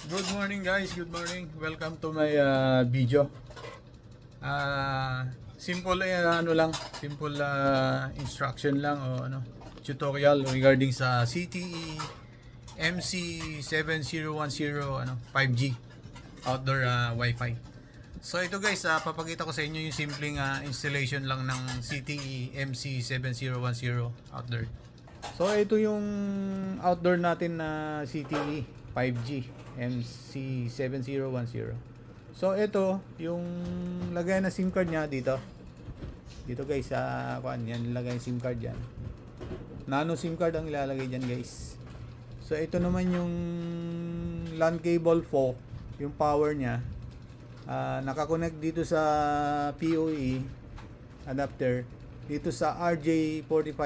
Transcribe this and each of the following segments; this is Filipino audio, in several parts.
Good morning guys, good morning. Welcome to my video. Simple instruction lang o tutorial regarding sa CTE MC7010 5G outdoor Wi-Fi. So ito guys, papakita ko sa inyo yung simpleng installation lang ng CTE MC7010 outdoor. So ito yung outdoor natin na CTE 5G MC7010. So ito yung lagay na SIM card niya dito. Dito guys sa yan lagay SIM card diyan. Nano SIM card ang ilalagay diyan guys. So ito naman yung LAN cable 4, yung power niya. Nakakonect dito sa PoE adapter dito sa RJ45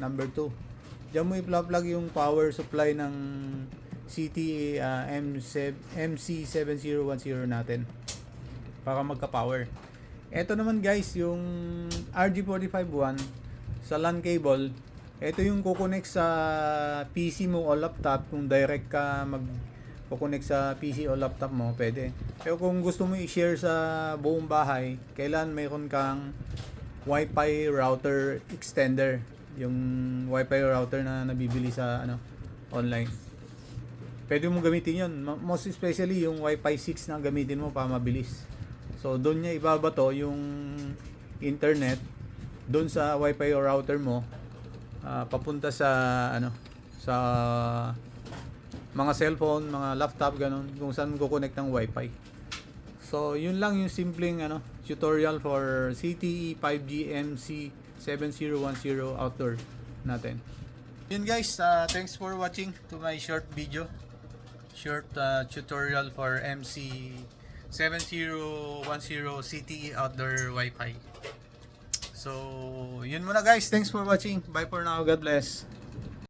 number 2. Diyan mo i-plug yung power supply ng CTE MC7010 natin para magka-power. Ito naman guys yung RJ45 sa LAN cable. Ito yung kukonek sa PC mo o laptop. Kung direct ka mag-kukonek sa PC o laptop mo, pwede. Pero kung gusto mo i-share sa buong bahay, kailan mayroon kang Wi-Fi router extender, yung Wi-Fi router na nabibili sa online. Pwede mo gamitin 'yon. Most especially yung Wi-Fi 6 na gamitin mo para mabilis. So doon niya ibabato yung internet doon sa Wi-Fi router mo, papunta sa sa mga cellphone, mga laptop ganun, kung saan ko-connect ng Wi-Fi. So yun lang yung simpleng tutorial for CTE 5G MC7010 outdoor natin. Yun guys, thanks for watching to my short video, tutorial for MC7010 CTE outdoor Wi-Fi. So yun muna guys, thanks for watching. Bye for now, God bless.